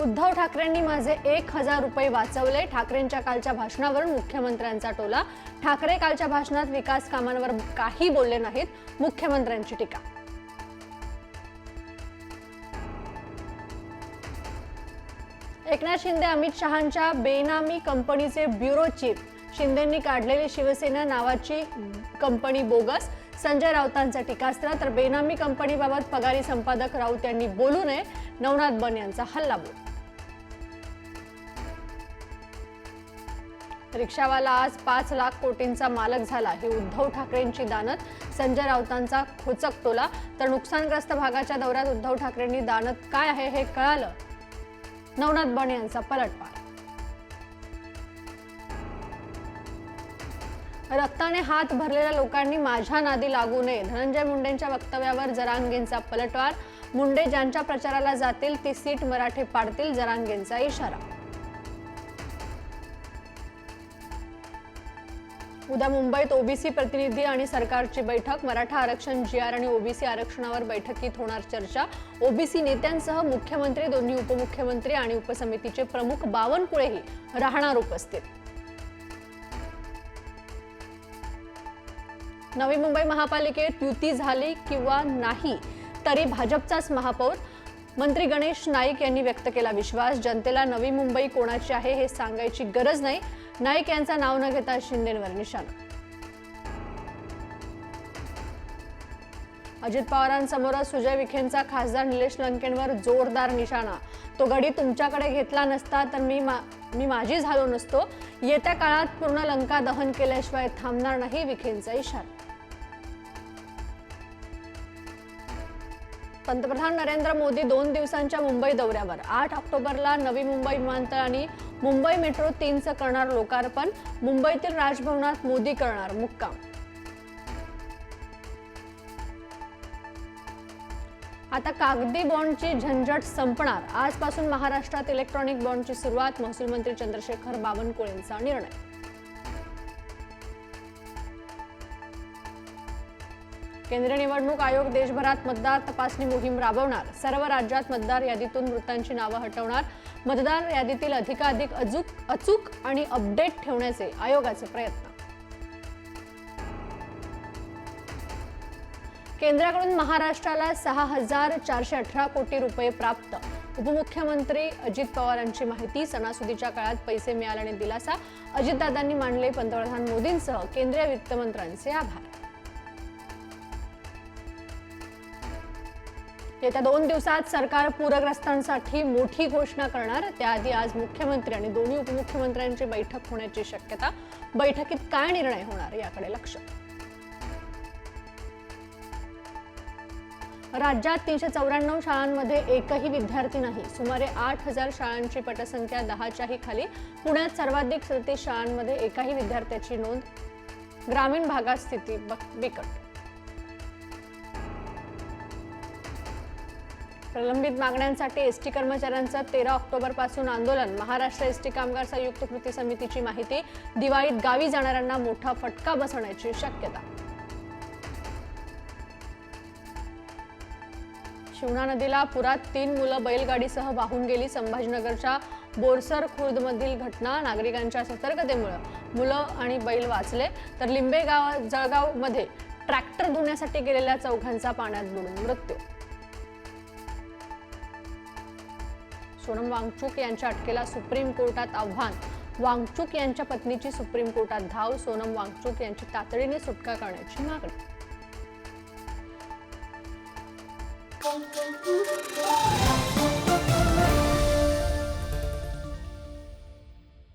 उद्धव ठाकरेंनी माझे 1000 रुपये वाचवले. ठाकरेंच्या कालच्या भाषणावरून मुख्यमंत्र्यांचा टोला. ठाकरे कालच्या भाषणात विकास कामांवर काही बोलले नाहीत. मुख्यमंत्र्यांची टीका. एकनाथ शिंदे अमित शहांच्या बेनामी कंपनीचे ब्युरो चीफ. शिंदेंनी काढलेली शिवसेना नावाची कंपनी बोगस. संजय राऊतांचा टीकास्त्र. तर बेनामी कंपनीबाबत पगारी संपादक राऊत यांनी बोलू नये. नवनाथ बन यांचा हल्लाबोल. रिक्षावाला आज 5 लाख कोटींचा मालक झाला. ही उद्धव ठाकरेंची दानत. संजय राऊतांचा खोचक टोला. तर नुकसानग्रस्त भागाच्या दौऱ्यात उद्धव ठाकरेंनी दानत काय आहे हे कळालं. नवनाथ बन यांचा पलटवार. रक्ताने हात भरलेल्या लोकांनी माझ्या नादी लागू नये. धनंजय मुंडेंच्या वक्तव्यावर जरांगेंचा पलटवार. मुंडे ज्यांच्या प्रचाराला जातील ती सीट मराठे पाडतील. जरांगेंचा इशारा. उद्या मुंबईत ओबीसी प्रतिनिधी आणि सरकारची बैठक. मराठा आरक्षण जीआर आणि ओबीसी आरक्षणावर बैठकीत होणार चर्चा. ओबीसी नेत्यांसह मुख्यमंत्री, दोन्ही उपमुख्यमंत्री आणि उपसमितीचे प्रमुख बावनकुळेही राहणार उपस्थित. नवी मुंबई महापालिकेत युती झाली किंवा नाही तरी भाजपचाच महापौर. मंत्री गणेश नाईक यांनी व्यक्त केला विश्वास. जनतेला नवी मुंबई कोणाची आहे हे सांगायची गरज नाही. नाईक यांचं नाव न घेता शिंदेंवर निशाणा. अजित पवारांसमोरच सुजय विखेंचा खासदार निलेश लंकेंवर जोरदार निशाणा. तो गडी तुमच्याकडे घेतला नसता तर मी माझी झालो नसतो. येत्या काळात पूर्ण लंका दहन केल्याशिवाय थांबणार नाही. विखेंचा इशारा. पंतप्रधान नरेंद्र मोदी 2 दिवसांच्या मुंबई दौऱ्यावर. 8 ऑक्टोबरला नवी मुंबई विमानतळ आणि मुंबई मेट्रो 3चं करणार लोकार्पण. मुंबईतील राजभवनात मोदी करणार मुक्काम. आता कागदी बॉन्डची झंझट संपणार. आजपासून महाराष्ट्रात इलेक्ट्रॉनिक बॉन्डची सुरुवात. महसूल मंत्री चंद्रशेखर बावनकुळेंचा निर्णय. केंद्रीय निवडणूक आयोग देशभरात मतदार तपासणी मोहीम राबवणार. सर्व राज्यात मतदार यादीतून मृतांची नावं हटवणार. मतदार यादीतील अधिकाधिक अचूक आणि अपडेट ठेवण्याचे आयोगाचे प्रयत्न. केंद्राकडून महाराष्ट्राला 6418 कोटी रुपये प्राप्त. उपमुख्यमंत्री अजित पवारांची माहिती. सणासुदीच्या काळात पैसे मिळाल्याने दिलासा. अजितदादांनी मानले पंतप्रधान मोदींसह केंद्रीय वित्तमंत्र्यांचे आभार. येत्या 2 दिवसात सरकार पूरग्रस्तांसाठी मोठी घोषणा करणार. त्याआधी आज मुख्यमंत्री आणि दोन्ही उपमुख्यमंत्र्यांची बैठक होण्याची शक्यता. बैठकीत काय निर्णय होणार याकडे लक्ष. राज्यात 394 शाळांमध्ये एकही विद्यार्थी नाही. सुमारे 8000 शाळांची पटसंख्या 10च्याही खाली. पुण्यात सर्वाधिक 37 शाळांमध्ये एकाही विद्यार्थ्याची नोंद. ग्रामीण भागात स्थिती बिकट. प्रलंबित मागण्यांसाठी एसटी कर्मचाऱ्यांचं 13 ऑक्टोबरपासून आंदोलन. महाराष्ट्र एसटी कामगार संयुक्त कृती समितीची माहिती. दिवाळीत गावी जाणाऱ्यांना मोठा फटका बसण्याची शक्यता. शिवना नदीला पुरात 3 मुलं बैलगाडीसह वाहून गेली. संभाजीनगरच्या बोरसर खुर्दमधील घटना. नागरिकांच्या सतर्कतेमुळे मुलं आणि बैल वाचले. तर जळगावमध्ये ट्रॅक्टर धुण्यासाठी गेलेल्या चौघांचा पाण्यात बुडून मृत्यू. सोनम वांगचुक यांच्या अटकेला सुप्रीम कोर्टात आव्हान. वांगचुक यांच्या पत्नीची सुप्रीम कोर्टात धाव. सोनम वांगचुक यांची तातडीने सुटका करण्याची मागणी.